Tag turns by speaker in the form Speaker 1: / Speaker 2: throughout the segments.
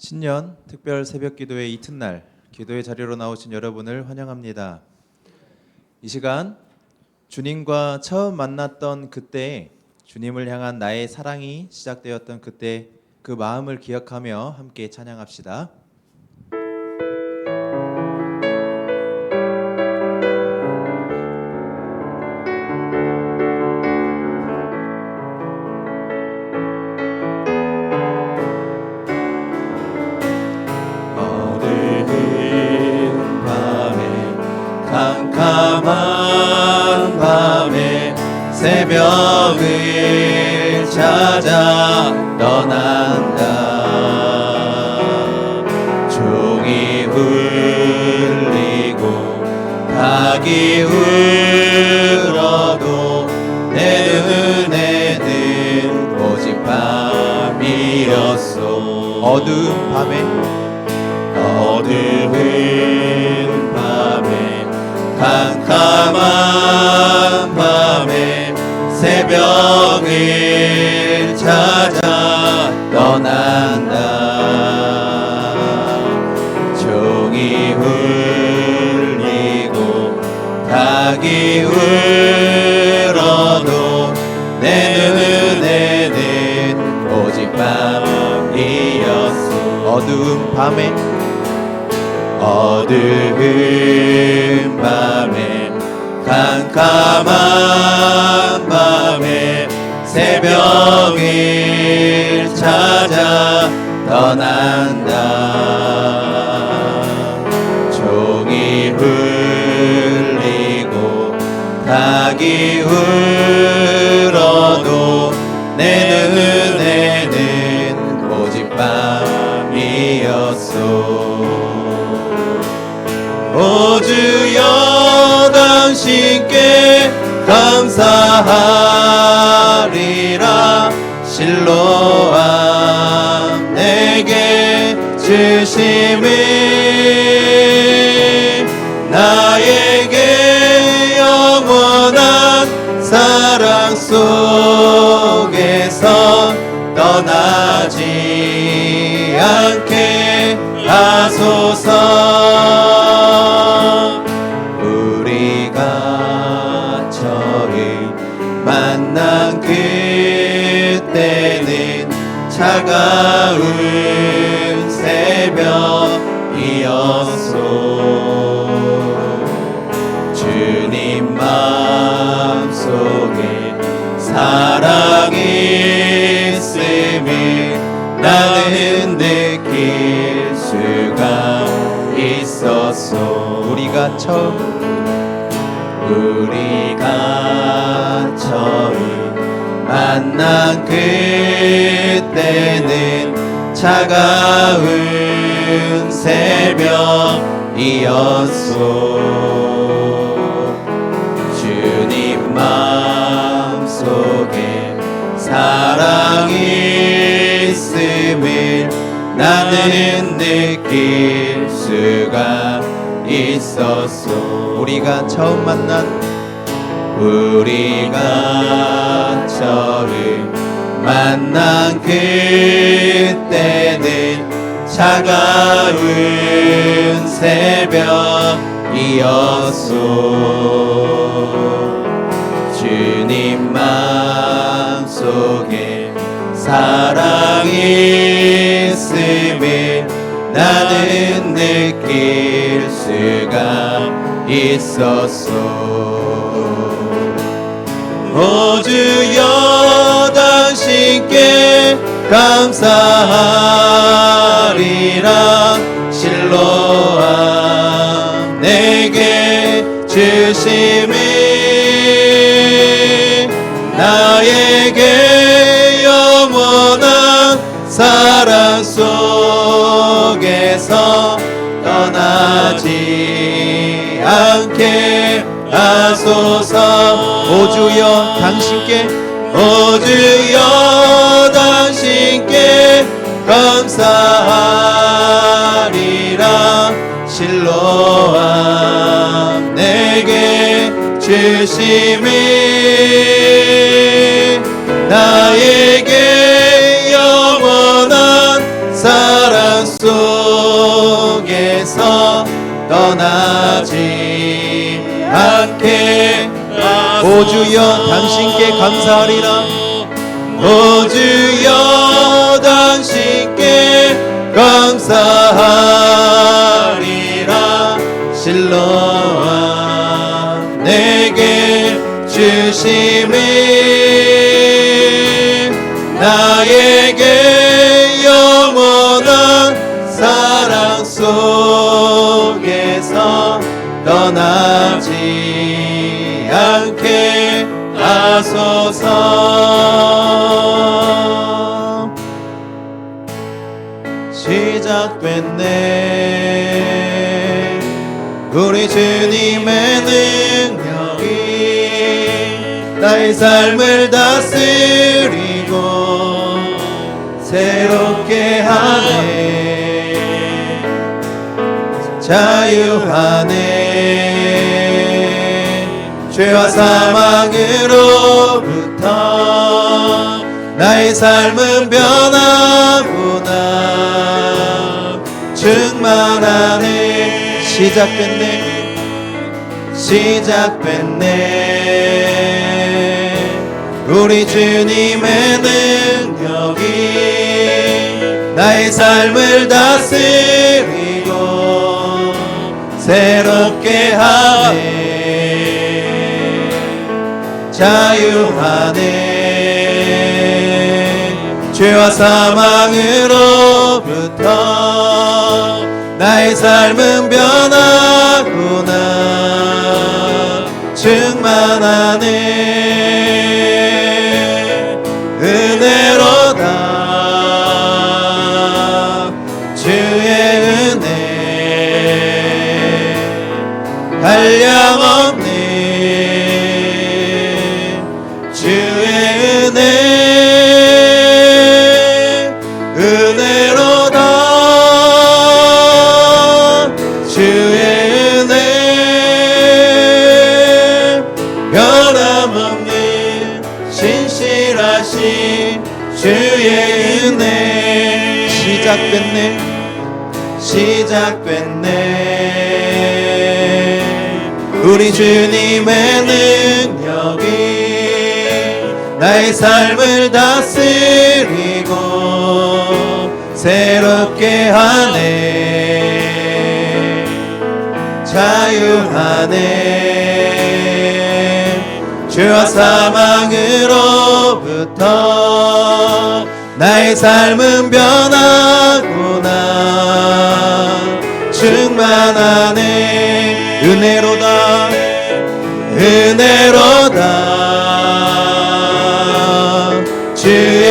Speaker 1: 신년 특별 새벽기도회 이튿날 기도의 자리로 나오신 여러분을 환영합니다. 이 시간 주님과 처음 만났던 그때 주님을 향한 나의 사랑이 시작되었던 그때 그 마음을 기억하며 함께 찬양합시다. 캄캄한 밤에 새벽을 찾아 떠난다. 종이 울리고 닭이 울어도 내 눈에는 오직 밤이었소. 어두운 밤에 캄캄한 밤에 새벽을 찾아 떠난다. 종이 울리고 닭이 울어도 내 눈에는 오직 밤이었소. 어두운 밤에 캄캄한 밤에 새벽을 찾아 떠난다. 종이 울리고 닭이 울어도 내 눈에는 오직 밤이었소. 오 주여 당신께 감사하리라. 실로암 내게 주심이 나에게 영원한 사랑 속에서 떠나지 않게 하소서. 만난 그때는 차가운 새벽이었소. 주님 마음속에 사랑이 있음을 나는 느낄 수가 있었소. 우리가 처음 만난 그때는 차가운 새벽이었소. 주님 마음속에 사랑이 있음을 나는 느낄 수가 있었소. 우리가 처음 만난 그때는 차가운 새벽이었소. 주님 마음속에 사랑이 있음을 나는 느낄 수가 있었소. 오 주여 당신께 감사하리라. 실로암 내게 주심이 나에게 영원한 사랑 속에서 떠나지 않게 하소서. 오 주여 당신께 감사하리라. 실로암 내게 주심이 나에게 영원한 사랑 내게서 떠나지 않게 오 주여 당신께 감사하리라 오 주여 당신께 감사하리라 실로와 내게 주심이 나에게 영원한 사랑 속에서 떠나지 않게 하소서. 시작됐네 우리 주님의 능력이 나의 삶을 다스리고 새롭게 하네 자유하네 죄와 사망으로부터 나의 삶은 변하구나 충만하네 시작됐네 우리 주님의 능력이 나의 삶을 다스리고 새롭게 하네 자유하네 죄와 사망으로부터 나의 삶은 변하구나 충만하네 은혜로다 주의 은혜 한량없네 주의 은혜 은혜로다 주의 은혜 변함없는 신실하신 주의 은혜 시작됐네 우리 주님의 능력이 나의 삶을 다스리고 새롭게 하네 자유하네 죄와 사망으로부터 나의 삶은 변하구나 충만하네 은혜로다 주의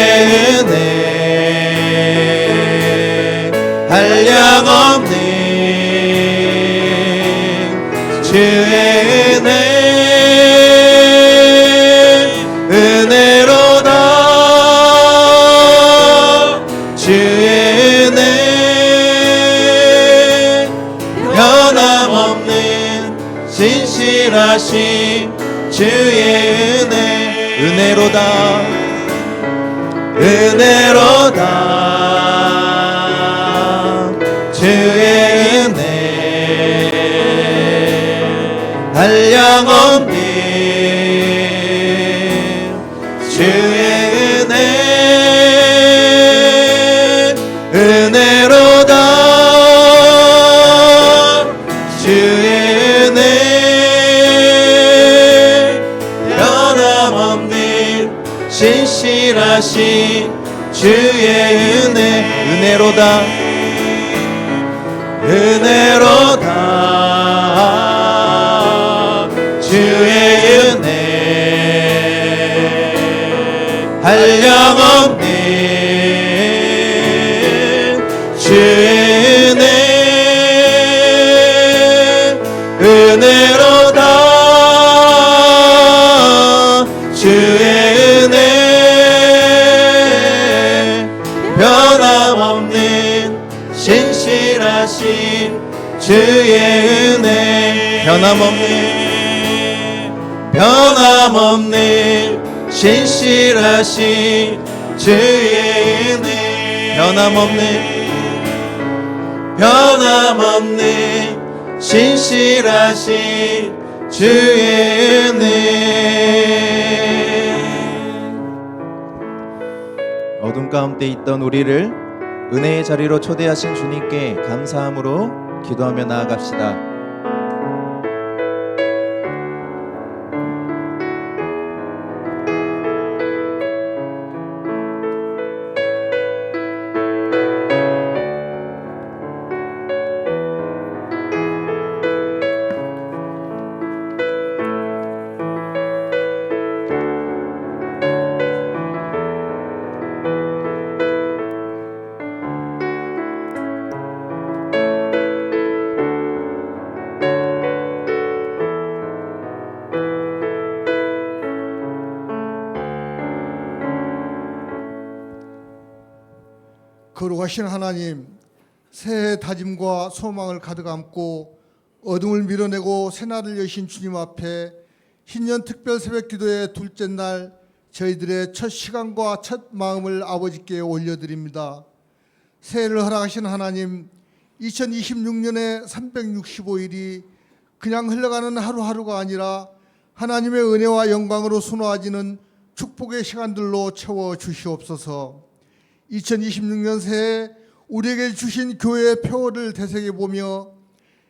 Speaker 1: 은혜 한량없네 주의 은혜 은혜로다 주의 은혜 변함없는 신실하신 주의 은혜 은혜로다 주의 은혜 한량없네 주의 은혜 은혜로다 주의 은혜 변함없는 신실하신 주의 은혜 은혜로다 주의 은혜 한량없네 주의 은혜 은혜로다 주의 은혜 변함없는 신실하신 주의 은혜 변함없는 신실하신 주의 은혜 변함없는 변함없는 신실하신 주의 은혜. 어둠 가운데 있던 우리를 은혜의 자리로 초대하신 주님께 감사함으로 기도하며 나아갑시다.
Speaker 2: 거룩하신 하나님, 새해 다짐과 소망을 가득 안고 어둠을 밀어내고 새날을 여신 주님 앞에 신년 특별 새벽 기도의 둘째 날 저희들의 첫 시간과 첫 마음을 아버지께 올려드립니다. 새해를 허락하신 하나님, 2026년의 365일이 그냥 흘러가는 하루하루가 아니라 하나님의 은혜와 영광으로 수놓아지는 축복의 시간들로 채워 주시옵소서. 2026년 새해 우리에게 주신 교회의 표어를 되새겨보며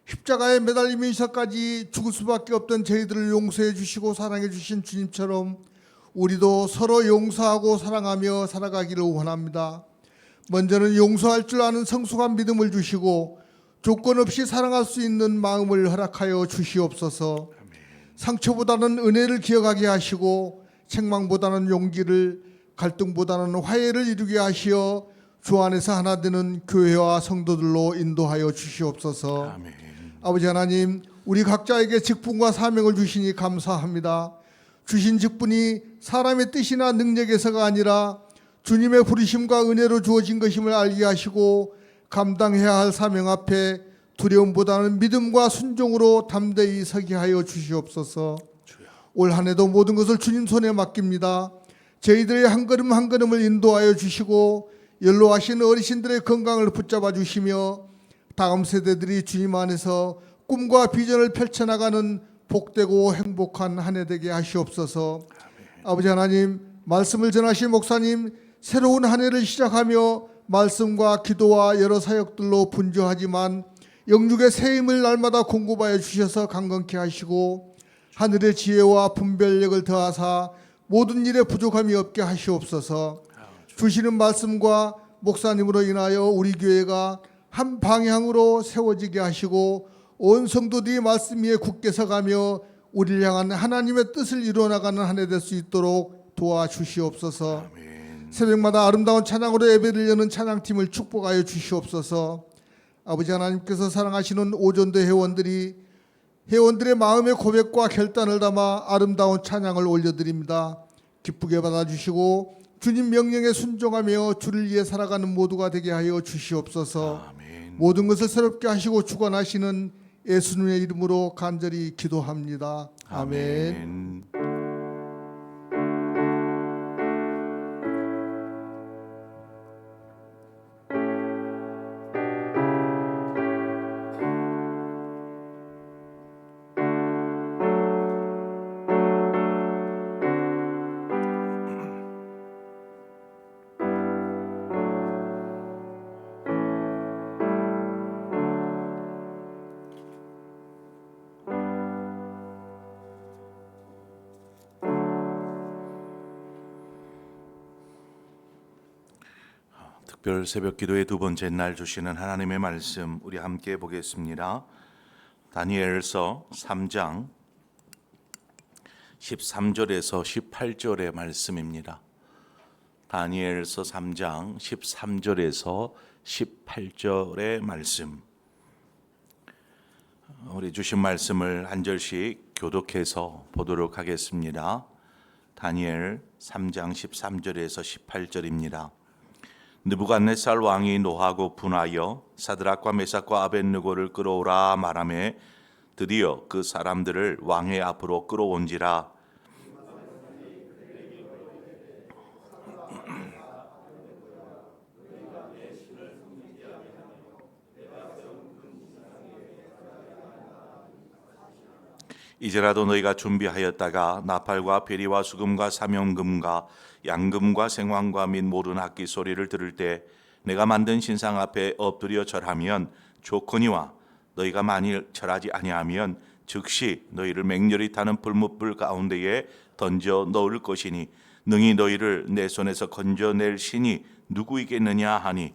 Speaker 2: 십자가에 매달리면서까지 죽을 수밖에 없던 저희들을 용서해 주시고 사랑해 주신 주님처럼 우리도 서로 용서하고 사랑하며 살아가기를 원합니다. 먼저는 용서할 줄 아는 성숙한 믿음을 주시고 조건 없이 사랑할 수 있는 마음을 허락하여 주시옵소서. 상처보다는 은혜를 기억하게 하시고 책망보다는 용기를, 갈등보다는 화해를 이루게 하시어 주 안에서 하나 되는 교회와 성도들로 인도하여 주시옵소서.
Speaker 3: 아멘.
Speaker 2: 아버지 하나님, 우리 각자에게 직분과 사명을 주시니 감사합니다. 주신 직분이 사람의 뜻이나 능력에서가 아니라 주님의 부르심과 은혜로 주어진 것임을 알게 하시고 감당해야 할 사명 앞에 두려움보다는 믿음과 순종으로 담대히 서게 하여 주시옵소서. 올 한 해도 모든 것을 주님 손에 맡깁니다. 저희들의 한 걸음 한 걸음을 인도하여 주시고 연로하신 어르신들의 건강을 붙잡아 주시며 다음 세대들이 주님 안에서 꿈과 비전을 펼쳐나가는 복되고 행복한 한 해 되게 하시옵소서. 아버지 하나님, 말씀을 전하신 목사님, 새로운 한 해를 시작하며 말씀과 기도와 여러 사역들로 분주하지만 영육의 새 힘을 날마다 공급하여 주셔서 강건케 하시고 하늘의 지혜와 분별력을 더하사 모든 일에 부족함이 없게 하시옵소서. 주시는 말씀과 목사님으로 인하여 우리 교회가 한 방향으로 세워지게 하시고 온 성도들이 말씀 위에 굳게 서가며 우리를 향한 하나님의 뜻을 이루어나가는 한 해 될 수 있도록 도와주시옵소서. 새벽마다 아름다운 찬양으로 예배를 여는 찬양팀을 축복하여 주시옵소서. 아버지 하나님께서 사랑하시는 오전대 회원들의 마음의 고백과 결단을 담아 아름다운 찬양을 올려드립니다. 기쁘게 받아주시고 주님 명령에 순종하며 주를 위해 살아가는 모두가 되게 하여 주시옵소서.
Speaker 3: 아멘.
Speaker 2: 모든 것을 새롭게 하시고 주관하시는 예수님의 이름으로 간절히 기도합니다. 아멘.
Speaker 3: 특별 새벽 기도의 두 번째 날 주시는 하나님의 말씀 우리 함께 보겠습니다. 다니엘서 3장 13절에서 18절의 말씀입니다. 다니엘서 3장 13절에서 18절의 말씀. 우리 주신 말씀을 한 절씩 교독해서 보도록 하겠습니다. 다니엘 3장 13절에서 18절입니다. 느부갓네살 왕이 노하고 분하여 사드락과 메삭과 아벳느고를 끌어오라 말하매 드디어 그 사람들을 왕의 앞으로 끌어온지라. 이제라도 너희가 준비하였다가 나팔과 베리와 수금과 사명금과 양금과 생황과 및 모든 악기 소리를 들을 때 내가 만든 신상 앞에 엎드려 절하면 좋거니와 너희가 만일 절하지 아니하면 즉시 너희를 맹렬히 타는 불못불 가운데에 던져 넣을 것이니 능히 너희를 내 손에서 건져낼 신이 누구이겠느냐 하니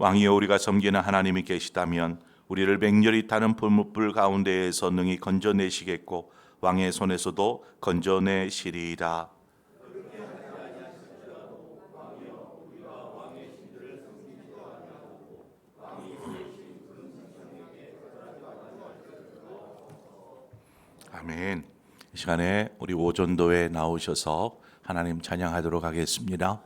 Speaker 3: 왕이여 우리가 섬기는 하나님이 계시다면 우리를 맹렬히 타는 불못불 가운데에서 능히 건져내시겠고 왕의 손에서도 건져내시리이다. 아멘. 이 시간에 우리 오전도에 나오셔서 하나님 찬양하도록 하겠습니다.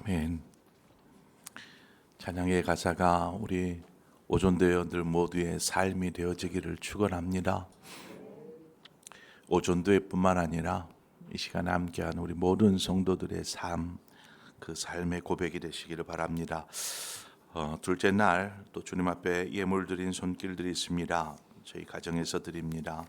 Speaker 3: 아멘. 찬양의 가사가 우리 오전도회원들 모두의 삶이 되어지기를 축원합니다. 오전도회뿐만 아니라 이 시간에 함께한 우리 모든 성도들의 삶, 그 삶의 고백이 되시기를 바랍니다. 둘째 날 또 주님 앞에 예물 드린 손길들이 있습니다. 저희 가정에서 드립니다.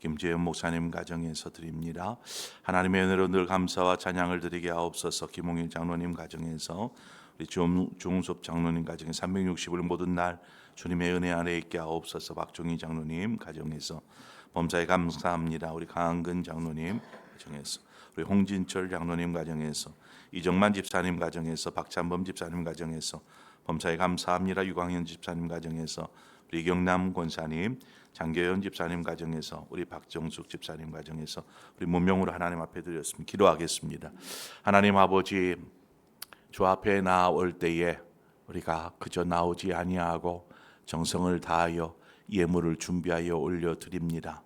Speaker 3: 김재현 목사님 가정에서 드립니다. 하나님의 은혜로 늘 감사와 찬양을 드리게 하옵소서. 김홍일 장로님 가정에서, 우리 중섭 장로님 가정에 360을 모든 날 주님의 은혜 안에 있게 하옵소서. 박종희 장로님 가정에서, 범사에 감사합니다. 우리 강한근 장로님 가정에서, 우리 홍진철 장로님 가정에서, 이정만 집사님 가정에서, 박찬범 집사님 가정에서, 범사에 감사합니다. 유광현 집사님 가정에서, 우리 경남 권사님, 장계현 집사님 가정에서, 우리 박정숙 집사님 가정에서 우리 문명으로 하나님 앞에 드렸습니다. 기도하겠습니다. 하나님 아버지, 주 앞에 나올 때에 우리가 그저 나오지 아니하고 정성을 다하여 예물을 준비하여 올려드립니다.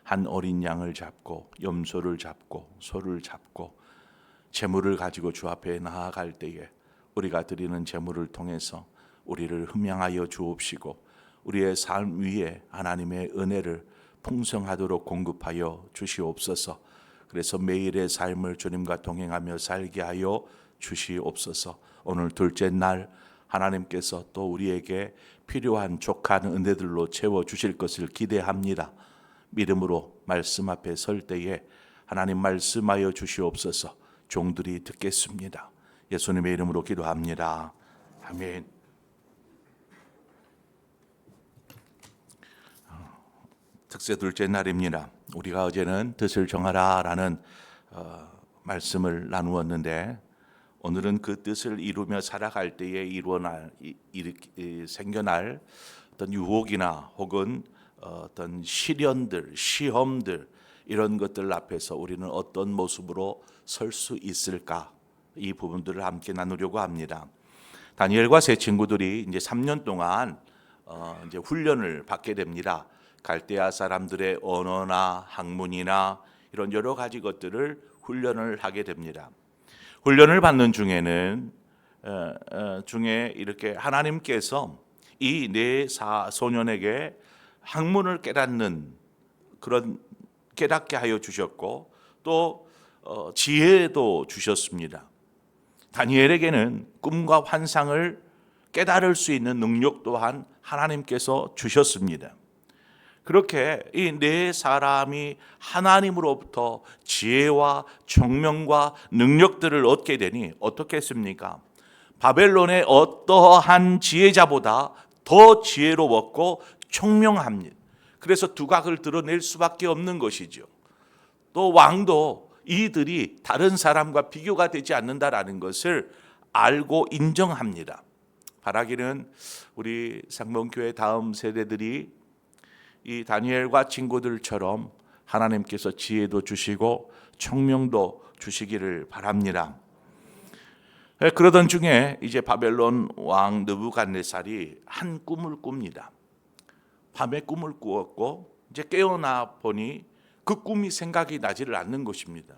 Speaker 3: 한 어린 양을 잡고 염소를 잡고 소를 잡고 제물을 가지고 주 앞에 나아갈 때에 우리가 드리는 제물을 통해서 우리를 흠양하여 주옵시고 우리의 삶 위에 하나님의 은혜를 풍성하도록 공급하여 주시옵소서. 그래서 매일의 삶을 주님과 동행하며 살게 하여 주시옵소서. 오늘 둘째 날 하나님께서 또 우리에게 필요한 족한 은혜들로 채워 주실 것을 기대합니다. 믿음으로 말씀 앞에 설 때에 하나님 말씀하여 주시옵소서. 종들이 듣겠습니다. 예수님의 이름으로 기도합니다. 아멘. 특세 둘째 날입니다. 우리가 어제는 뜻을 정하라라는 말씀을 나누었는데 오늘은 그 뜻을 이루며 살아갈 때에 생겨날 어떤 유혹이나 혹은 어떤 시련들, 시험들 이런 것들 앞에서 우리는 어떤 모습으로 설 수 있을까? 이 부분들을 함께 나누려고 합니다. 다니엘과 세 친구들이 이제 3년 동안 이제 훈련을 받게 됩니다. 갈대아 사람들의 언어나 학문이나 이런 여러 가지 것들을 훈련을 하게 됩니다. 훈련을 받는 중에는 중에 이렇게 하나님께서 이 네 소년에게 학문을 깨닫는 그런 깨닫게 하여 주셨고 또 지혜도 주셨습니다. 다니엘에게는 꿈과 환상을 깨달을 수 있는 능력 또한 하나님께서 주셨습니다. 그렇게 이 네 사람이 하나님으로부터 지혜와 총명과 능력들을 얻게 되니 어떻게 했습니까? 바벨론의 어떠한 지혜자보다 더 지혜로웠고 총명합니다. 그래서 두각을 드러낼 수밖에 없는 것이죠. 또 왕도 이들이 다른 사람과 비교가 되지 않는다라는 것을 알고 인정합니다. 바라기는 우리 상봉교회 다음 세대들이 이 다니엘과 친구들처럼 하나님께서 지혜도 주시고 총명도 주시기를 바랍니다. 그러던 중에 이제 바벨론 왕 느부갓네살이 한 꿈을 꿉니다. 밤에 꿈을 꾸었고 이제 깨어나 보니 그 꿈이 생각이 나지를 않는 것입니다.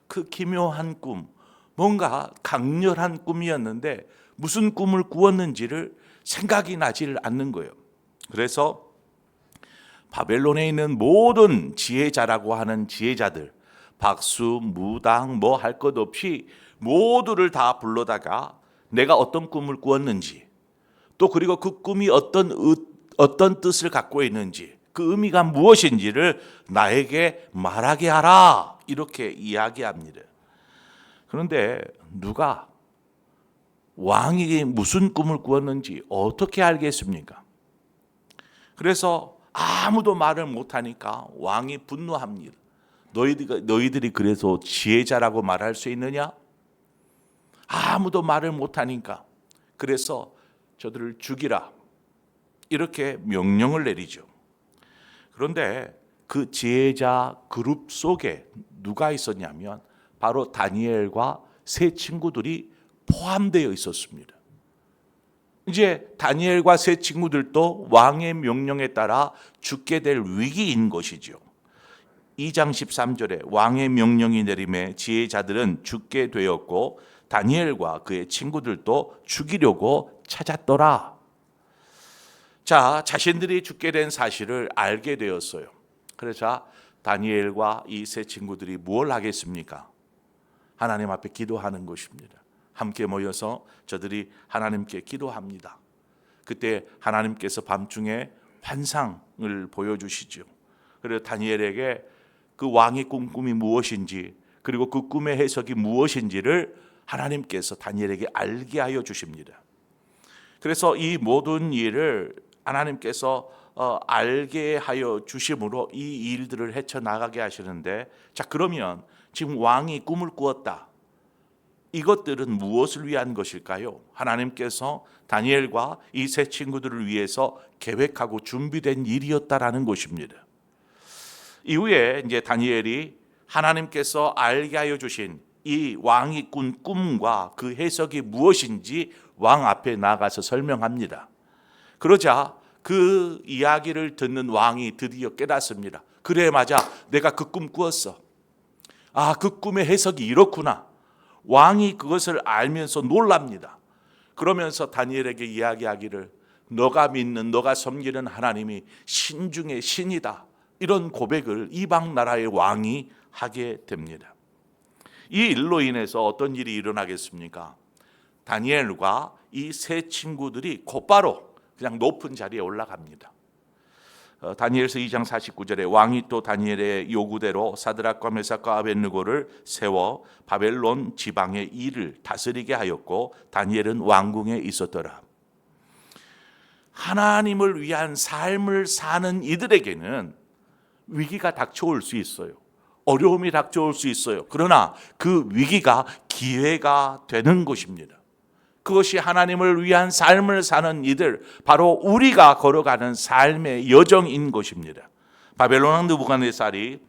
Speaker 3: 그 기묘한 꿈, 뭔가 강렬한 꿈이었는데 무슨 꿈을 꾸었는지를 생각이 나지를 않는 거예요. 그래서 바벨론에 있는 모든 지혜자라고 하는 지혜자들, 박수, 무당 뭐 할 것 없이 모두를 다 불러다가 내가 어떤 꿈을 꾸었는지 또 그리고 그 꿈이 어떤 뜻을 갖고 있는지 그 의미가 무엇인지를 나에게 말하게 하라 이렇게 이야기합니다. 그런데 누가 왕이 무슨 꿈을 꾸었는지 어떻게 알겠습니까? 그래서 아무도 말을 못하니까 왕이 분노합니다. 너희들이 그래서 지혜자라고 말할 수 있느냐? 아무도 말을 못하니까 그래서 저들을 죽이라 이렇게 명령을 내리죠. 그런데 그 지혜자 그룹 속에 누가 있었냐면 바로 다니엘과 세 친구들이 포함되어 있었습니다. 이제 다니엘과 세 친구들도 왕의 명령에 따라 죽게 될 위기인 것이죠. 2장 13절에 왕의 명령이 내림에 지혜자들은 죽게 되었고 다니엘과 그의 친구들도 죽이려고 찾았더라. 자, 자신들이 죽게 된 사실을 알게 되었어요. 그래서 다니엘과 이 세 친구들이 뭘 하겠습니까? 하나님 앞에 기도하는 것입니다. 함께 모여서 저들이 하나님께 기도합니다. 그때 하나님께서 밤중에 환상을 보여주시죠. 그리고 다니엘에게 그 왕의 꿈이 무엇인지 그리고 그 꿈의 해석이 무엇인지를 하나님께서 다니엘에게 알게 하여 주십니다. 그래서 이 모든 일을 하나님께서 알게 하여 주심으로 이 일들을 헤쳐나가게 하시는데, 자, 그러면 지금 왕이 꿈을 꾸었다. 이것들은 무엇을 위한 것일까요? 하나님께서 다니엘과 이 세 친구들을 위해서 계획하고 준비된 일이었다라는 것입니다. 이후에 이제 다니엘이 하나님께서 알게 하여 주신 이 왕이 꾼 꿈과 그 해석이 무엇인지 왕 앞에 나가서 설명합니다. 그러자 그 이야기를 듣는 왕이 드디어 깨닫습니다. 그래, 맞아. 내가 그 꿈 꾸었어. 아, 그 꿈의 해석이 이렇구나. 왕이 그것을 알면서 놀랍니다. 그러면서 다니엘에게 이야기하기를, 너가 믿는, 너가 섬기는 하나님이 신 중에 신이다. 이런 고백을 이방 나라의 왕이 하게 됩니다. 이 일로 인해서 어떤 일이 일어나겠습니까? 다니엘과 이 세 친구들이 곧바로 그냥 높은 자리에 올라갑니다. 다니엘서 2장 49절에 왕이 또 다니엘의 요구대로 사드락과 메삭과 아벳느고를 세워 바벨론 지방의 일을 다스리게 하였고 다니엘은 왕궁에 있었더라. 하나님을 위한 삶을 사는 이들에게는 위기가 닥쳐올 수 있어요. 어려움이 닥쳐올 수 있어요. 그러나 그 위기가 기회가 되는 것입니다. 그것이 하나님을 위한 삶을 사는 이들, 바로 우리가 걸어가는 삶의 여정인 것입니다. 바벨론 왕 느부갓네살이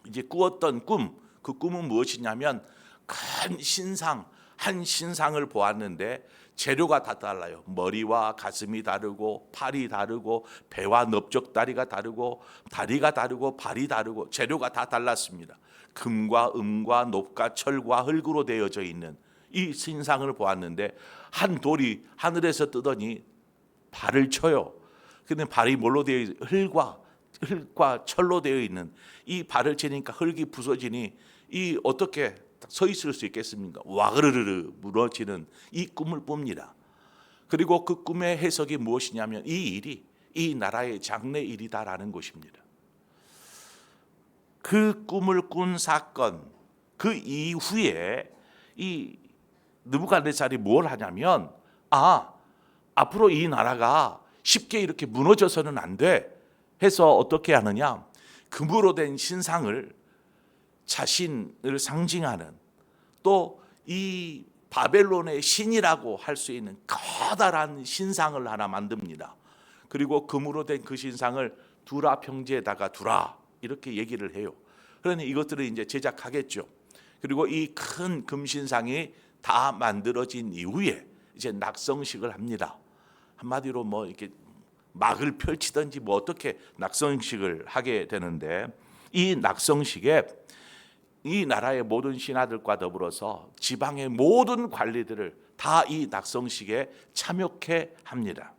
Speaker 3: 이제 꾸었던 꿈, 그 꿈은 무엇이냐면 큰 신상, 한 신상을 보았는데 재료가 다 달라요. 머리와 가슴이 다르고 팔이 다르고 배와 넓적다리가 다르고 다리가 다르고 발이 다르고 재료가 다 달랐습니다. 금과 은과 녹과 철과 흙으로 되어져 있는 이 신상을 보았는데 한 돌이 하늘에서 뜨더니 발을 쳐요. 근데 발이 뭘로 되어 있어요? 흙과 철로 되어 있는 이 발을 치니까 흙이 부서지니 이 어떻게 서 있을 수 있겠습니까? 와그르르 무너지는 이 꿈을 꿉니다. 그리고 그 꿈의 해석이 무엇이냐면 이 일이 이 나라의 장래 일이다라는 것입니다. 그 꿈을 꾼 사건, 그 이후에 이 느부갓네살이 뭘 하냐면, 앞으로 이 나라가 쉽게 이렇게 무너져서는 안 돼 해서 어떻게 하느냐, 금으로 된 신상을, 자신을 상징하는, 또 이 바벨론의 신이라고 할 수 있는 커다란 신상을 하나 만듭니다. 그리고 금으로 된 그 신상을 두라 평지에다가 두라 이렇게 얘기를 해요. 그러니 이것들을 이제 제작하겠죠. 그리고 이 큰 금신상이 다 만들어진 이후에 이제 낙성식을 합니다. 한마디로 뭐 이렇게 막을 펼치든지 뭐 어떻게 낙성식을 하게 되는데, 이 낙성식에 이 나라의 모든 신하들과 더불어서 지방의 모든 관리들을 다 이 낙성식에 참여케 합니다.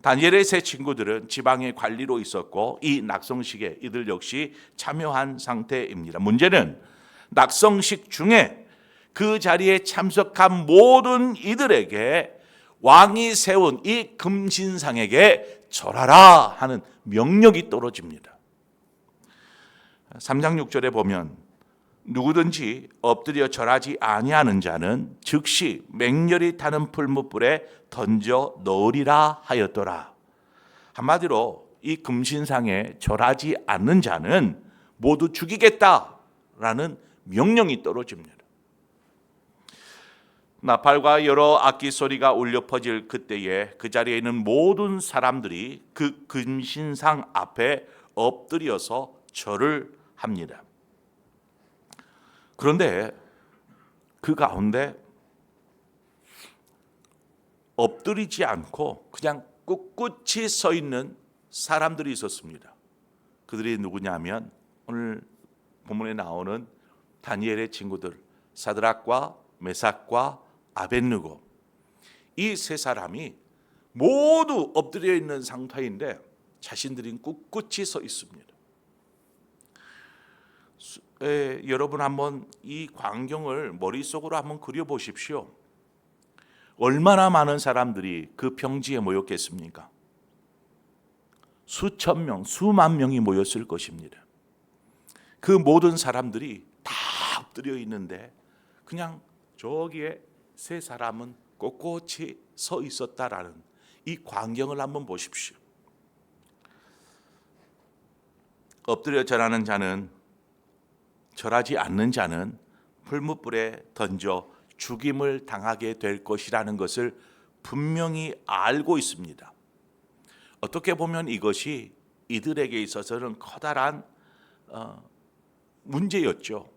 Speaker 3: 다니엘의 세 친구들은 지방의 관리로 있었고 이 낙성식에 이들 역시 참여한 상태입니다. 문제는 낙성식 중에 그 자리에 참석한 모든 이들에게 왕이 세운 이 금신상에게 절하라 하는 명령이 떨어집니다. 3장 6절에 보면 누구든지 엎드려 절하지 아니하는 자는 즉시 맹렬히 타는 풀무불에 던져 넣으리라 하였더라. 한마디로 이 금신상에 절하지 않는 자는 모두 죽이겠다라는 명령이 떨어집니다. 나팔과 여러 악기 소리가 울려 퍼질 그때에 그 자리에 있는 모든 사람들이 그 금신상 앞에 엎드려서 절을 합니다. 그런데 그 가운데 엎드리지 않고 그냥 꿋꿋이 서 있는 사람들이 있었습니다. 그들이 누구냐면 오늘 본문에 나오는 다니엘의 친구들 사드락과 메삭과 아벳느고, 이 세 사람이 모두 엎드려 있는 상태인데 자신들이 꿋꿋이 서 있습니다. 여러분 한번 이 광경을 머릿속으로 한번 그려보십시오. 얼마나 많은 사람들이 그 평지에 모였겠습니까? 수천 명, 수만 명이 모였을 것입니다. 그 모든 사람들이 다 엎드려 있는데 그냥 저기에 세 사람은 꼿꼿이 서 있었다라는 이 광경을 한번 보십시오. 엎드려 절하는 자는, 절하지 않는 자는 풀무불에 던져 죽임을 당하게 될 것이라는 것을 분명히 알고 있습니다. 어떻게 보면 이것이 이들에게 있어서는 커다란 문제였죠.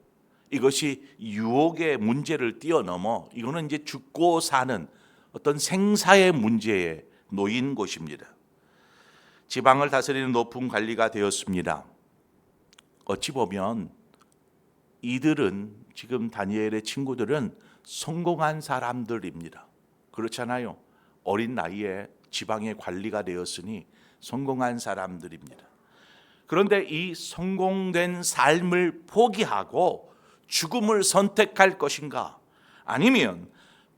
Speaker 3: 이것이 유혹의 문제를 뛰어넘어 이거는 이제 죽고 사는 어떤 생사의 문제에 놓인 것입니다. 지방을 다스리는 높은 관리가 되었습니다. 어찌 보면 이들은, 지금 다니엘의 친구들은 성공한 사람들입니다. 그렇잖아요. 어린 나이에 지방의 관리가 되었으니 성공한 사람들입니다. 그런데 이 성공된 삶을 포기하고 죽음을 선택할 것인가? 아니면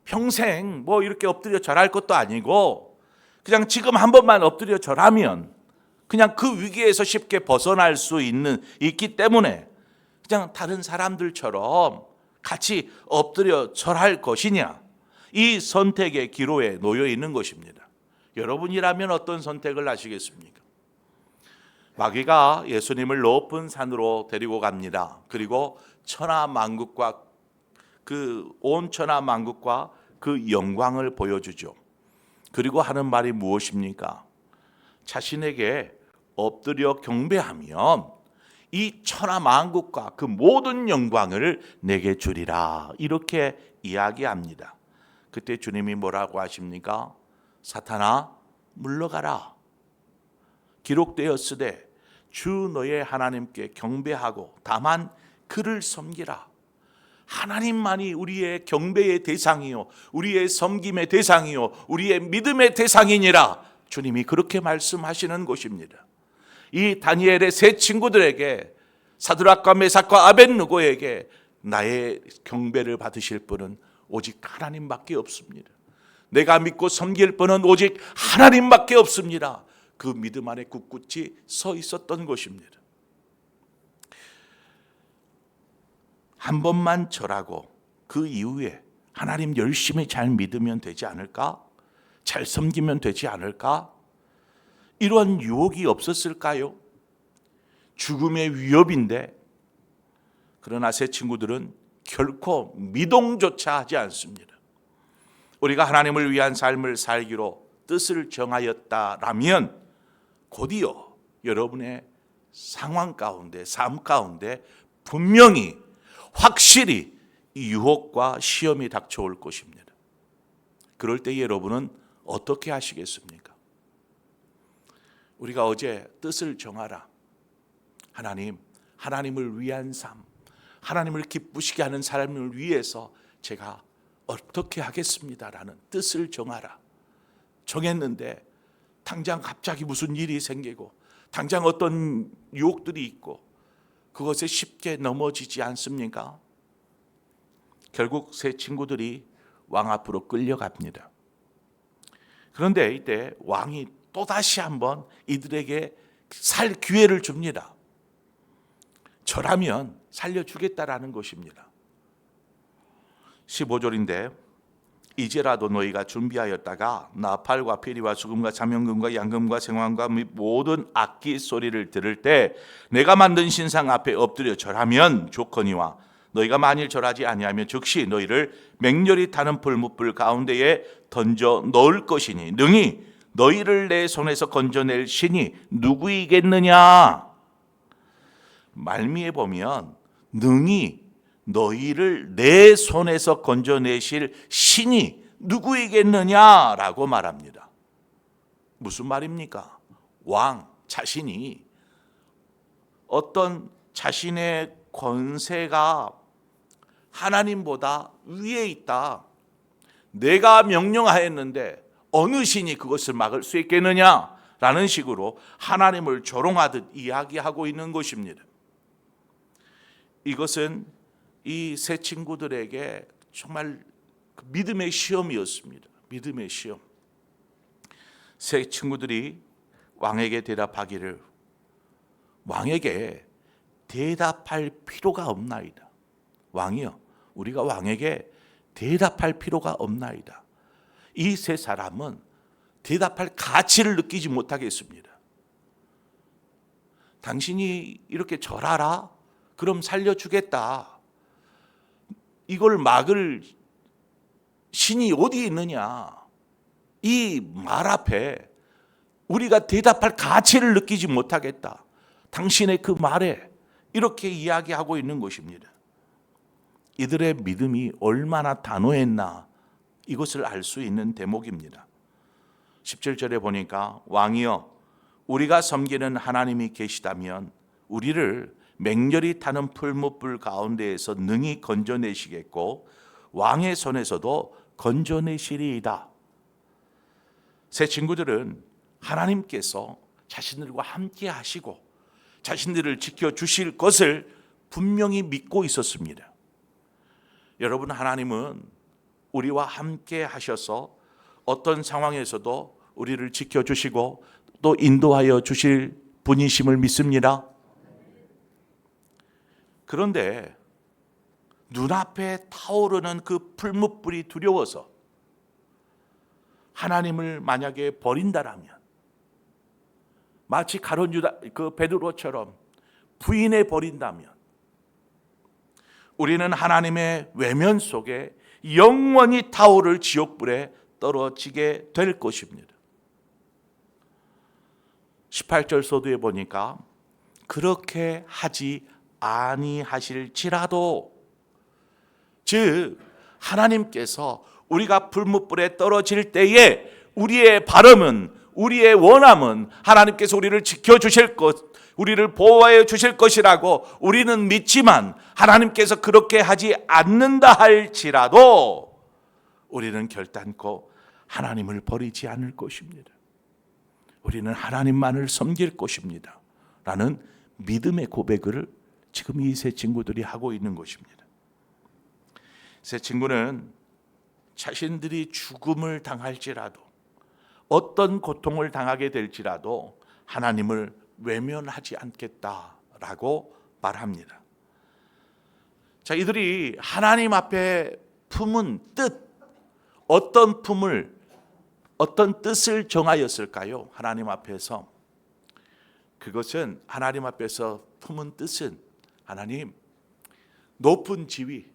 Speaker 3: 평생 뭐 이렇게 엎드려 절할 것도 아니고 그냥 지금 한 번만 엎드려 절하면 그냥 그 위기에서 쉽게 벗어날 수 있기 때문에 그냥 다른 사람들처럼 같이 엎드려 절할 것이냐? 이 선택의 기로에 놓여 있는 것입니다. 여러분이라면 어떤 선택을 하시겠습니까? 마귀가 예수님을 높은 산으로 데리고 갑니다. 그리고 천하만국과 온 천하만국과 그 영광을 보여주죠. 그리고 하는 말이 무엇입니까? 자신에게 엎드려 경배하면 이 천하만국과 그 모든 영광을 내게 주리라, 이렇게 이야기합니다. 그때 주님이 뭐라고 하십니까? 사탄아 물러가라. 기록되었으되 주 너의 하나님께 경배하고 다만 그를 섬기라. 하나님만이 우리의 경배의 대상이요, 우리의 섬김의 대상이요, 우리의 믿음의 대상이니라. 주님이 그렇게 말씀하시는 것입니다. 이 다니엘의 세 친구들에게, 사드락과 메삭과 아벳느고에게 나의 경배를 받으실 분은 오직 하나님밖에 없습니다. 내가 믿고 섬길 분은 오직 하나님밖에 없습니다. 그 믿음 안에 굳굳이 서 있었던 것입니다. 한 번만 절하고 그 이후에 하나님 열심히 잘 믿으면 되지 않을까? 잘 섬기면 되지 않을까? 이런 유혹이 없었을까요? 죽음의 위협인데, 그러나 새 친구들은 결코 미동조차 하지 않습니다. 우리가 하나님을 위한 삶을 살기로 뜻을 정하였다라면 곧이어 여러분의 상황 가운데, 삶 가운데 분명히 확실히 유혹과 시험이 닥쳐올 것입니다. 그럴 때 여러분은 어떻게 하시겠습니까? 우리가 어제 뜻을 정하라. 하나님을 위한 삶, 하나님을 기쁘시게 하는 삶을 위해서 제가 어떻게 하겠습니다라는 뜻을 정하라. 정했는데 당장 갑자기 무슨 일이 생기고 당장 어떤 유혹들이 있고 그것에 쉽게 넘어지지 않습니까? 결국 세 친구들이 왕 앞으로 끌려갑니다. 그런데 이때 왕이 또다시 한번 이들에게 살 기회를 줍니다. 절하면 살려주겠다라는 것입니다. 15절인데 이제라도 너희가 준비하였다가 나팔과 피리와 수금과 자명금과 양금과 생황과 및 모든 악기 소리를 들을 때 내가 만든 신상 앞에 엎드려 절하면 좋거니와 너희가 만일 절하지 아니하면 즉시 너희를 맹렬히 타는 불뭇불 가운데에 던져 넣을 것이니 능히 너희를 내 손에서 건져낼 신이 누구이겠느냐. 말미에 보면 능히 너희를 내 손에서 건져내실 신이 누구이겠느냐라고 말합니다. 무슨 말입니까? 왕 자신이 어떤 자신의 권세가 하나님보다 위에 있다. 내가 명령하였는데 어느 신이 그것을 막을 수 있겠느냐라는 식으로 하나님을 조롱하듯 이야기하고 있는 것입니다. 이것은 이 세 친구들에게 정말 믿음의 시험이었습니다. 믿음의 시험. 세 친구들이 왕에게 대답하기를 왕에게 대답할 필요가 없나이다. 왕이요, 우리가 왕에게 대답할 필요가 없나이다. 이 세 사람은 대답할 가치를 느끼지 못하겠습니다. 당신이 이렇게 절하라? 그럼 살려주겠다. 이걸 막을 신이 어디 있느냐? 이 말 앞에 우리가 대답할 가치를 느끼지 못하겠다. 당신의 그 말에 이렇게 이야기하고 있는 것입니다. 이들의 믿음이 얼마나 단호했나 이것을 알 수 있는 대목입니다. 17절에 보니까 왕이여 우리가 섬기는 하나님이 계시다면 우리를 맹렬히 타는 풀무불 가운데에서 능히 건져내시겠고 왕의 손에서도 건져내시리이다. 새 친구들은 하나님께서 자신들과 함께 하시고 자신들을 지켜주실 것을 분명히 믿고 있었습니다. 여러분, 하나님은 우리와 함께 하셔서 어떤 상황에서도 우리를 지켜주시고 또 인도하여 주실 분이심을 믿습니다. 그런데 눈앞에 타오르는 그 풀무불이 두려워서 하나님을 만약에 버린다라면 마치 가룟 유다 그 베드로처럼 부인해 버린다면 우리는 하나님의 외면 속에 영원히 타오를 지옥불에 떨어지게 될 것입니다. 18절 서두에 보니까 그렇게 하지 아니하실지라도, 즉 하나님께서 우리가 불무불에 떨어질 때에 우리의 바람은, 우리의 원함은 하나님께서 우리를 지켜주실 것, 우리를 보호하여 주실 것이라고 우리는 믿지만 하나님께서 그렇게 하지 않는다 할지라도 우리는 결단코 하나님을 버리지 않을 것입니다. 우리는 하나님만을 섬길 것입니다 라는 믿음의 고백을 지금 이 세 친구들이 하고 있는 것입니다. 세 친구는 자신들이 죽음을 당할지라도 어떤 고통을 당하게 될지라도 하나님을 외면하지 않겠다라고 말합니다. 자, 이들이 하나님 앞에 품은 뜻, 어떤 뜻을 정하였을까요? 하나님 앞에서. 그것은 하나님 앞에서 품은 뜻은 하나님 높은 지위,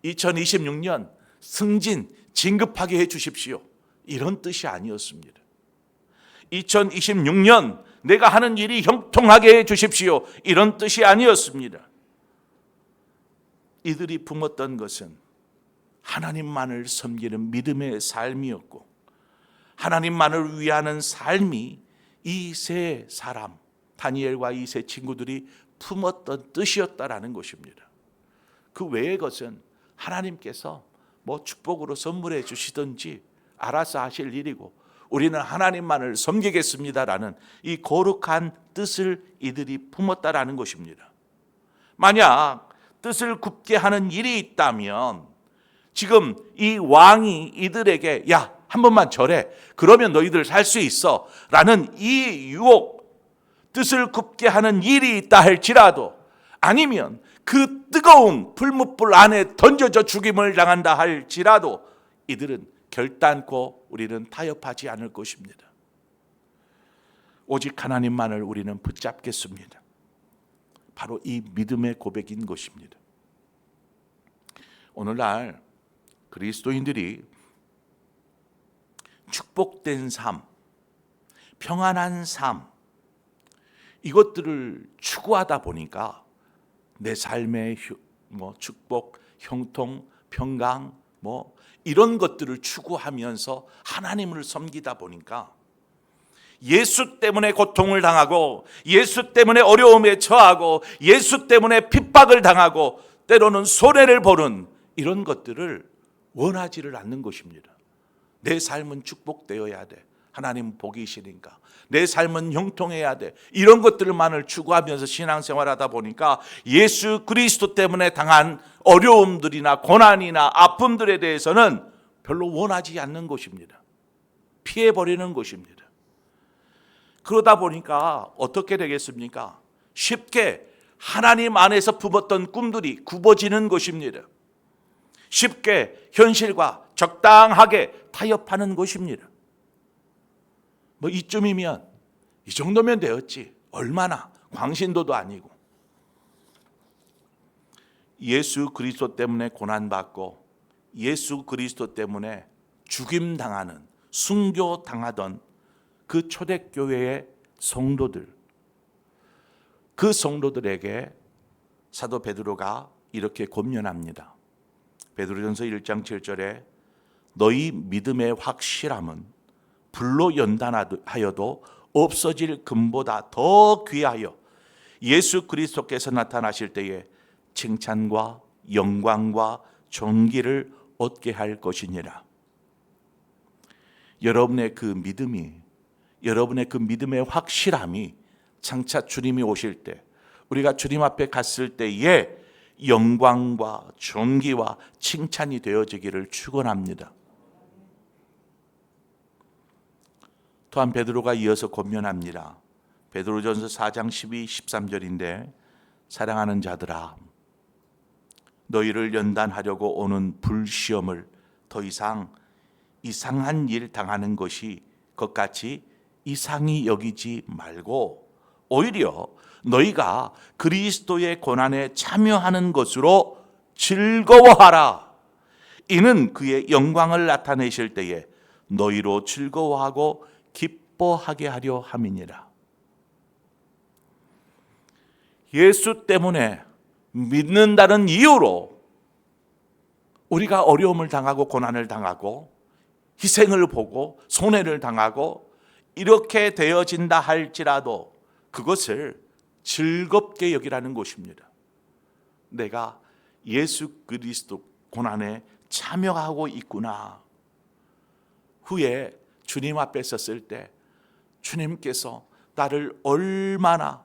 Speaker 3: 2026년 승진 진급하게 해 주십시오, 이런 뜻이 아니었습니다. 2026년 내가 하는 일이 형통하게 해 주십시오, 이런 뜻이 아니었습니다. 이들이 품었던 것은 하나님만을 섬기는 믿음의 삶이었고 하나님만을 위하는 삶이 이 세 사람, 다니엘과 이 세 친구들이 품었던 뜻이었다라는 것입니다. 그 외의 것은 하나님께서 뭐 축복으로 선물해 주시든지 알아서 하실 일이고 우리는 하나님만을 섬기겠습니다라는 이 거룩한 뜻을 이들이 품었다라는 것입니다. 만약 뜻을 굽게 하는 일이 있다면 지금 이 왕이 이들에게 야, 한 번만 절해, 그러면 너희들 살 수 있어 라는 이 유혹, 뜻을 굽게 하는 일이 있다 할지라도, 아니면 그 뜨거운 불무불 안에 던져져 죽임을 당한다 할지라도 이들은 결단코 우리는 타협하지 않을 것입니다. 오직 하나님만을 우리는 붙잡겠습니다. 바로 이 믿음의 고백인 것입니다. 오늘날 그리스도인들이 축복된 삶, 평안한 삶, 이것들을 추구하다 보니까 내 삶의 축복, 형통, 평강 이런 것들을 추구하면서 하나님을 섬기다 보니까 예수 때문에 고통을 당하고 예수 때문에 어려움에 처하고 예수 때문에 핍박을 당하고 때로는 손해를 보는 이런 것들을 원하지를 않는 것입니다. 내 삶은 축복되어야 돼, 하나님 복이시니까. 내 삶은 형통해야 돼, 이런 것들만을 추구하면서 신앙생활하다 보니까 예수 그리스도 때문에 당한 어려움들이나 고난이나 아픔들에 대해서는 별로 원하지 않는 것입니다. 피해버리는 것입니다. 그러다 보니까 어떻게 되겠습니까? 쉽게 하나님 안에서 품었던 꿈들이 굽어지는 것입니다. 쉽게 현실과 적당하게 타협하는 것입니다. 뭐 이쯤이면 이 정도면 되었지. 얼마나 광신도도 아니고. 예수 그리스도 때문에 고난받고 예수 그리스도 때문에 죽임당하는, 순교당하던 그 초대교회의 성도들, 그 성도들에게 사도 베드로가 이렇게 권면합니다. 베드로전서 1장 7절에 너희 믿음의 확실함은 불로 연단하여도 없어질 금보다 더 귀하여 예수 그리스도께서 나타나실 때에 칭찬과 영광과 존귀를 얻게 할 것이니라. 여러분의 그 믿음이, 여러분의 그 믿음의 확실함이 장차 주님이 오실 때, 우리가 주님 앞에 갔을 때에 영광과 존귀와 칭찬이 되어지기를 축원합니다. 또한 베드로가 이어서 권면합니다. 베드로전서 4장 12, 13절인데 사랑하는 자들아, 너희를 연단하려고 오는 불시험을 더 이상 이상한 일 당하는 것이 것같이 이상히 여기지 말고 오히려 너희가 그리스도의 고난에 참여하는 것으로 즐거워하라. 이는 그의 영광을 나타내실 때에 너희로 즐거워하고 기뻐하게 하려 함이니라. 예수 때문에 믿는다는 이유로 우리가 어려움을 당하고 고난을 당하고 희생을 보고 손해를 당하고 이렇게 되어진다 할지라도 그것을 즐겁게 여기라는 것입니다. 내가 예수 그리스도 고난에 참여하고 있구나. 후에 주님 앞에 섰을 때 주님께서 나를 얼마나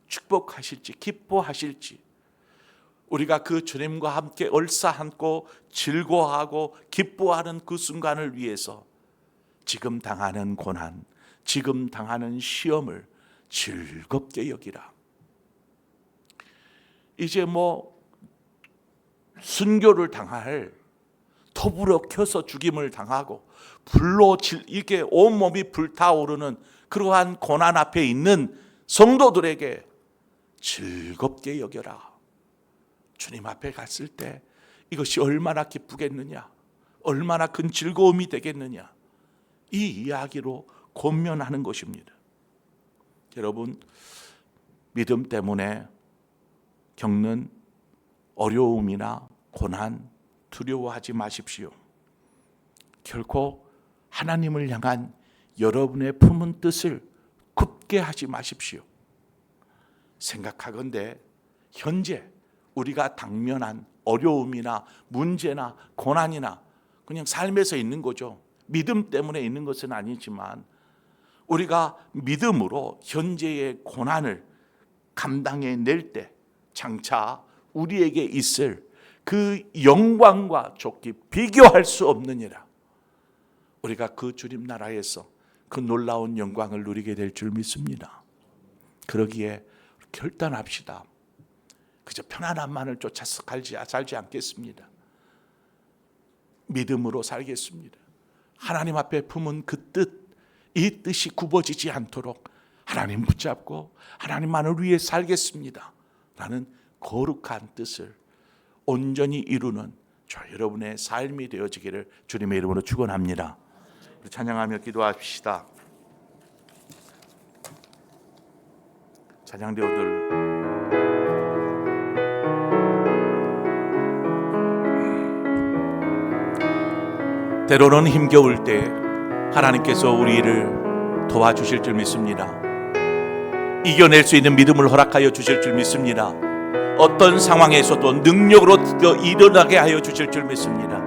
Speaker 3: 축복하실지 기뻐하실지 우리가 그 주님과 함께 얼싸안고 즐거워하고 기뻐하는 그 순간을 위해서 지금 당하는 고난, 지금 당하는 시험을 즐겁게 여기라. 이제 뭐 순교를 당할, 톱으로 켜서 죽임을 당하고 불로 이렇게 온몸이 불타오르는 그러한 고난 앞에 있는 성도들에게 즐겁게 여겨라. 주님 앞에 갔을 때 이것이 얼마나 기쁘겠느냐, 얼마나 큰 즐거움이 되겠느냐, 이 이야기로 권면하는 것입니다. 여러분, 믿음 때문에 겪는 어려움이나 고난 두려워하지 마십시오. 결코 하나님을 향한 여러분의 품은 뜻을 굳게 하지 마십시오. 생각하건대 현재 우리가 당면한 어려움이나 문제나 고난이나 그냥 삶에서 있는 거죠. 믿음 때문에 있는 것은 아니지만 우리가 믿음으로 현재의 고난을 감당해낼 때 장차 우리에게 있을 그 영광과 좋게 비교할 수 없느니라. 우리가 그 주님 나라에서 그 놀라운 영광을 누리게 될 줄 믿습니다. 그러기에 결단합시다. 그저 편안함만을 쫓아서 살지 않겠습니다. 믿음으로 살겠습니다. 하나님 앞에 품은 그 뜻, 이 뜻이 굽어지지 않도록 하나님 붙잡고 하나님만을 위해 살겠습니다. 라는 거룩한 뜻을 온전히 이루는 저 여러분의 삶이 되어지기를 주님의 이름으로 축원합니다. 찬양하며 기도합시다. 찬양대우들 때로는 힘겨울 때 하나님께서 우리를 도와주실 줄 믿습니다. 이겨낼 수 있는 믿음을 허락하여 주실 줄 믿습니다. 어떤 상황에서도 능력으로 일어나게 하여 주실 줄 믿습니다.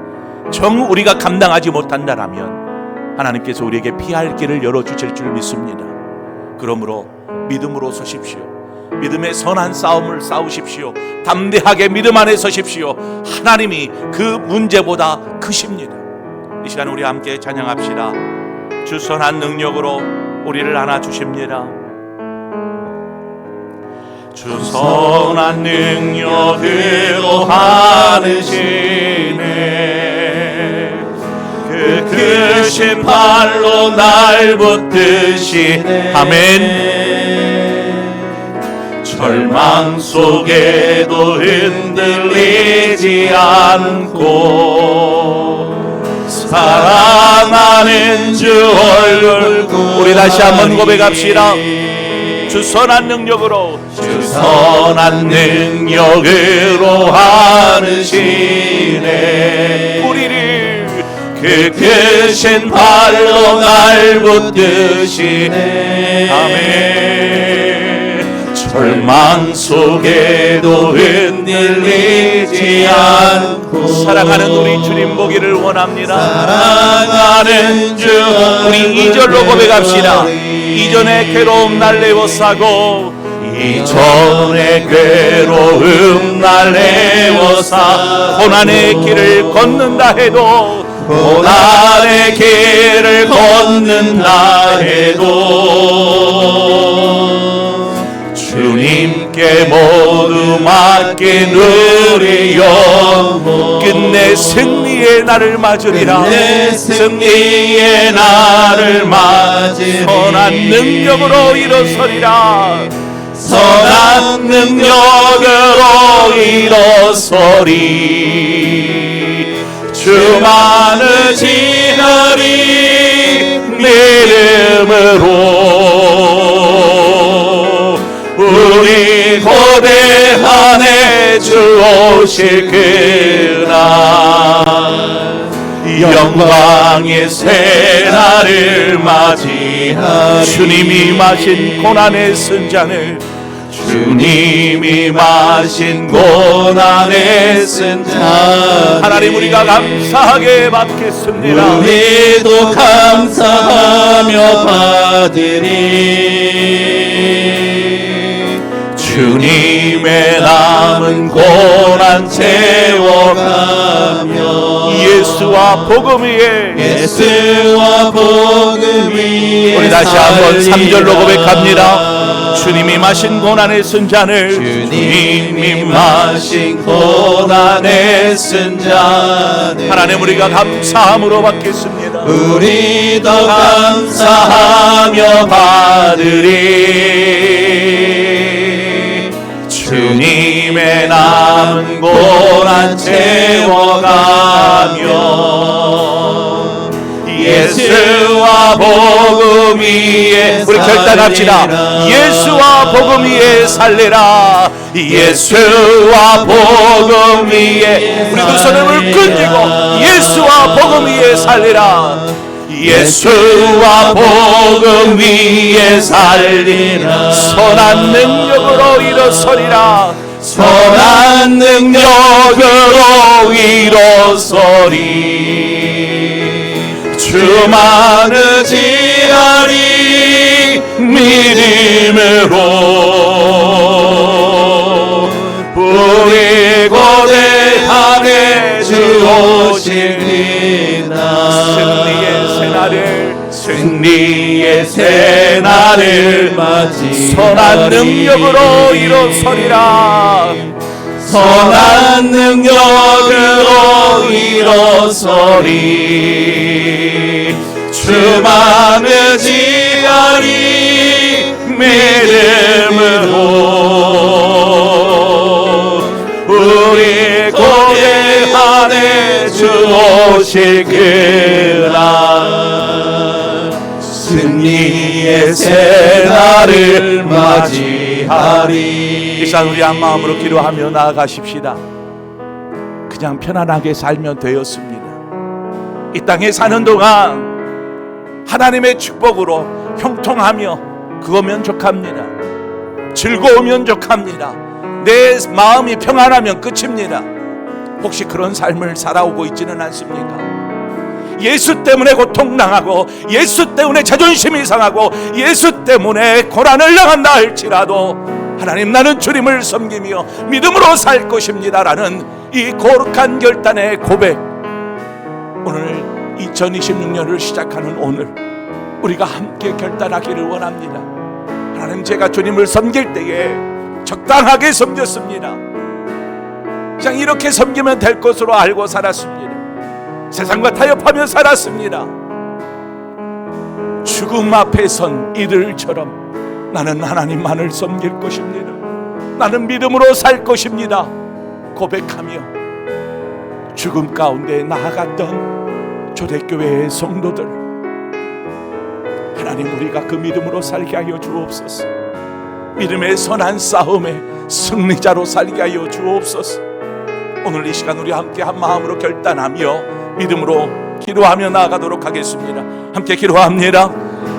Speaker 3: 정 우리가 감당하지 못한다라면 하나님께서 우리에게 피할 길을 열어주실 줄 믿습니다. 그러므로 믿음으로 서십시오. 믿음의 선한 싸움을 싸우십시오. 담대하게 믿음 안에 서십시오. 하나님이 그 문제보다 크십니다. 이 시간 우리 함께 찬양합시다. 주 선한 능력으로 우리를 안아주십니다. 주 선한 능력으로 안으시네. 그 크신 팔로 날 붙드시네. 아멘. 절망 속에도 흔들리지 않고 사랑하는 주 얼굴. 우리 다시 한번 고백합시다. 주 선한 능력으로, 주 선한 능력으로 하시네. 우리를 그 크신 발로 날 붙드시네. 아멘. 절망 속에도 흔들리지 않고 사랑하는 우리 주님 보기를 원합니다. 사랑하는 주. 우리 2절로 고백합시다. 이전의 괴로움 날 내워싸고, 이전의 괴로움 날 내워싸 고난의 길을 걷는다 해도, 고난의 길을 걷는다 해도 주님께 모두 맡긴 우리 영혼 끝내 승리의 날을 맞으리라. 승리의 날을 맞으리. 선한 능력으로 일어서리라. 선한 능력으로 일어서리. 주만을 지나리 믿음으로. 우리 고대한에 주 오실 그날 영광의 새날을 맞이하리. 주님이 마신 고난의 쓴잔을, 주님이 마신 고난의 쓴잔 하나님 우리가 감사하게 받겠습니다. 우리도 감사하며 받으리. 주님의 남은 고난 채워가며 예수와 복음 위에, 예수와 복음 위에. 우리 다시 한번 3절로 고백합니다. 주님이 마신 고난의 쓴 잔을, 주님이 마신 고난의 쓴 잔을 하나님 우리가 감사함으로 받겠습니다. 우리도 감사하며 받으리. 주님의 남은 고난 채워가며 예수와 복음 위에. 우리 결단합시다. 예수와 복음 위에 살리라. 예수와 복음 위에. 우리 두 손을 끈지고 예수와 복음 위에 살리라. 예수와 복음 위에 살리라. 선한 능력으로 일어서리라. 선한 능력으로 일어서리. 주만을 지하리 믿음으로. 우리 고대한에 주 오시리라. 승리의 새날을 맞이 선한 능력으로 일어서리라. 선한 능력으로 일어서리. 주만을 지하리 믿음으로. 우리 고대한에 주 오실 그날 승리의 새날을 맞이하리. 이 시간 우리 한 마음으로 기도하며 나아가십시다. 그냥 편안하게 살면 되었습니다. 이 땅에 사는 동안 하나님의 축복으로 형통하며 그거면 족합니다. 즐거우면 족합니다. 내 마음이 평안하면 끝입니다. 혹시 그런 삶을 살아오고 있지는 않습니까? 예수 때문에 고통당하고, 예수 때문에 자존심이 상하고, 예수 때문에 고난을 당한다 할지라도 하나님 나는 주님을 섬기며 믿음으로 살 것입니다 라는 이 거룩한 결단의 고백, 오늘 2026년을 시작하는 오늘 우리가 함께 결단하기를 원합니다. 하나님, 제가 주님을 섬길 때에 적당하게 섬겼습니다. 그냥 이렇게 섬기면 될 것으로 알고 살았습니다. 세상과 타협하며 살았습니다. 죽음 앞에 선 이들처럼 나는 하나님만을 섬길 것입니다. 나는 믿음으로 살 것입니다. 고백하며 죽음 가운데 나아갔던 초대교회의 성도들, 하나님 우리가 그 믿음으로 살게 하여 주옵소서. 믿음의 선한 싸움에 승리자로 살게 하여 주옵소서. 오늘 이 시간 우리 함께 한 마음으로 결단하며 믿음으로 기도하며 나아가도록 하겠습니다. 함께 기도합니다.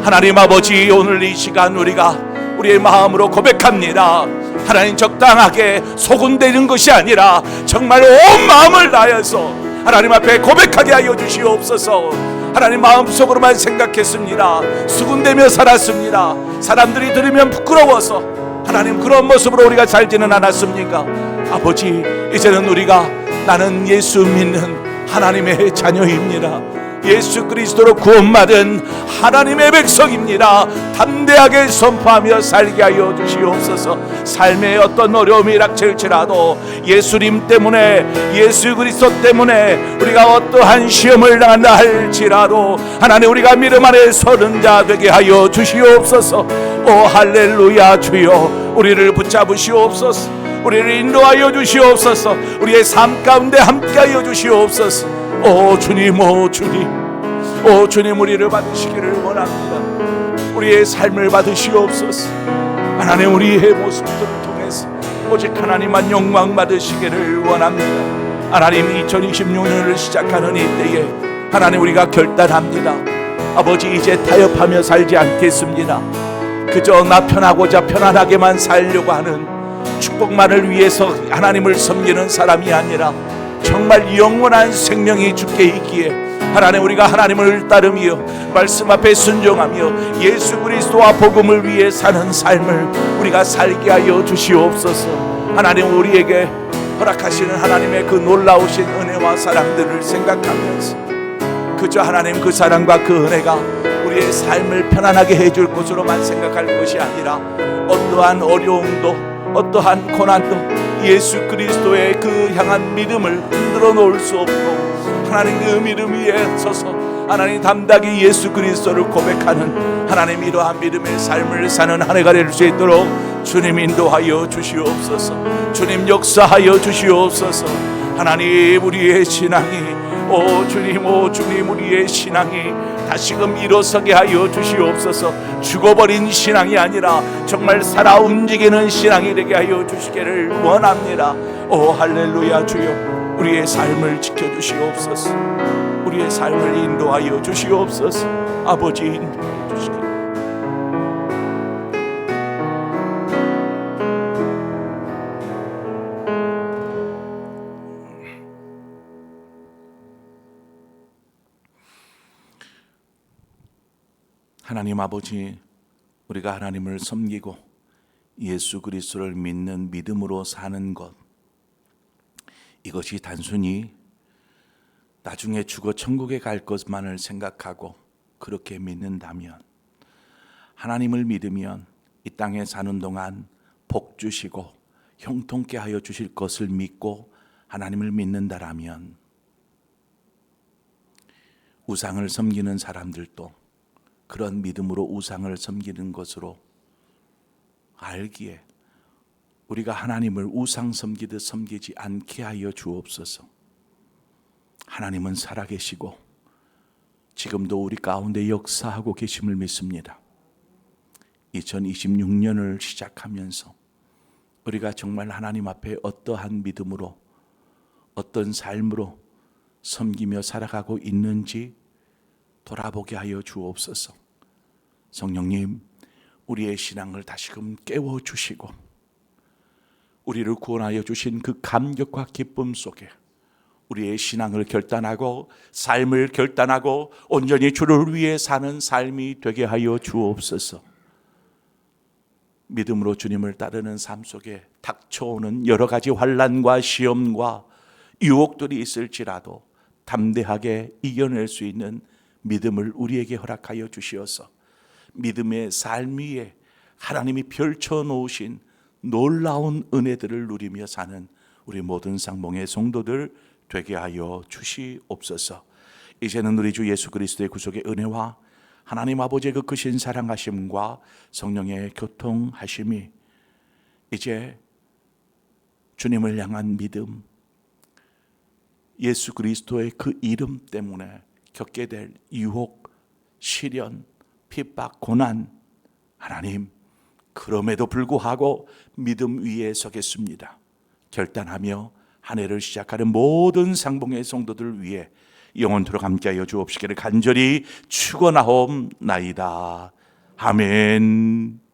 Speaker 3: 하나님 아버지, 오늘 이 시간 우리가 우리의 마음으로 고백합니다. 하나님, 적당하게 소곤대는 것이 아니라 정말 온 마음을 다해서 하나님 앞에 고백하게 하여 주시옵소서. 하나님, 마음속으로만 생각했습니다. 수군대며 살았습니다. 사람들이 들으면 부끄러워서 하나님, 그런 모습으로 우리가 살지는 않았습니까? 아버지, 이제는 우리가 나는 예수 믿는 하나님의 자녀입니다. 예수 그리스도로 구원받은 하나님의 백성입니다. 담대하게 선포하며 살게 하여 주시옵소서. 삶의 어떤 어려움이 닥칠지라도 예수님 때문에, 예수 그리스도 때문에 우리가 어떠한 시험을 당한다 할지라도 하나님, 우리가 믿음 안에 서는 자 되게 하여 주시옵소서. 오 할렐루야. 주여, 우리를 붙잡으시옵소서. 우리를 인도하여 주시옵소서. 우리의 삶 가운데 함께하여 주시옵소서. 오 주님, 오 주님, 오 주님, 우리를 받으시기를 원합니다. 우리의 삶을 받으시옵소서. 하나님, 우리의 모습들을 통해서 오직 하나님만 영광 받으시기를 원합니다. 하나님, 2026년을 시작하는 이때에 하나님, 우리가 결단합니다. 아버지, 이제 타협하며 살지 않겠습니다. 그저 나 편하고자 편안하게만 살려고 하는, 축복만을 위해서 하나님을 섬기는 사람이 아니라 정말 영원한 생명이 주께 있기에 하나님, 우리가 하나님을 따르며 말씀 앞에 순종하며 예수 그리스도와 복음을 위해 사는 삶을 우리가 살게 하여 주시옵소서. 하나님, 우리에게 허락하시는 하나님의 그 놀라우신 은혜와 사랑들을 생각하면서 그저 하나님, 그 사랑과 그 은혜가 우리의 삶을 편안하게 해줄 것으로만 생각할 것이 아니라 어떠한 어려움도, 어떠한 고난도 예수 그리스도의 그 향한 믿음을 흔들어 놓을 수 없고 하나님, 그 믿음 위에 서서 하나님 담대하게 예수 그리스도를 고백하는 하나님, 이러한 믿음의 삶을 사는 한 해가 될 수 있도록 주님 인도하여 주시옵소서. 주님 역사하여 주시옵소서. 하나님, 우리의 신앙이, 오 주님, 오 주님, 우리의 신앙이 다시금 일어서게 하여 주시옵소서. 죽어버린 신앙이 아니라 정말 살아 움직이는 신앙이 되게 하여 주시기를 원합니다. 오 할렐루야. 주여, 우리의 삶을 지켜주시옵소서. 우리의 삶을 인도하여 주시옵소서. 아버지, 인도하여 주시기를. 하나님 아버지, 우리가 하나님을 섬기고 예수 그리스도를 믿는 믿음으로 사는 것, 이것이 단순히 나중에 죽어 천국에 갈 것만을 생각하고 그렇게 믿는다면, 하나님을 믿으면 이 땅에 사는 동안 복 주시고 형통케 하여 주실 것을 믿고 하나님을 믿는다라면, 우상을 섬기는 사람들도 그런 믿음으로 우상을 섬기는 것으로 알기에 우리가 하나님을 우상 섬기듯 섬기지 않게 하여 주옵소서. 하나님은 살아계시고 지금도 우리 가운데 역사하고 계심을 믿습니다. 2026년을 시작하면서 우리가 정말 하나님 앞에 어떠한 믿음으로, 어떤 삶으로 섬기며 살아가고 있는지 돌아보게 하여 주옵소서. 성령님, 우리의 신앙을 다시금 깨워주시고 우리를 구원하여 주신 그 감격과 기쁨 속에 우리의 신앙을 결단하고 삶을 결단하고 온전히 주를 위해 사는 삶이 되게 하여 주옵소서. 믿음으로 주님을 따르는 삶 속에 닥쳐오는 여러 가지 환난과 시험과 유혹들이 있을지라도 담대하게 이겨낼 수 있는 믿음을 우리에게 허락하여 주시어서 믿음의 삶 위에 하나님이 펼쳐놓으신 놀라운 은혜들을 누리며 사는 우리 모든 상봉의 성도들 되게 하여 주시옵소서. 이제는 우리 주 예수 그리스도의 구속의 은혜와 하나님 아버지의 그 크신 사랑하심과 성령의 교통하심이 이제 주님을 향한 믿음, 예수 그리스도의 그 이름 때문에 겪게 될 유혹, 시련, 핍박, 고난, 하나님 그럼에도 불구하고 믿음 위에 서겠습니다. 결단하며 한 해를 시작하는 모든 상봉의 성도들 위해 영원토록 함께하여 주옵시기를 간절히 축원하옵나이다. 아멘.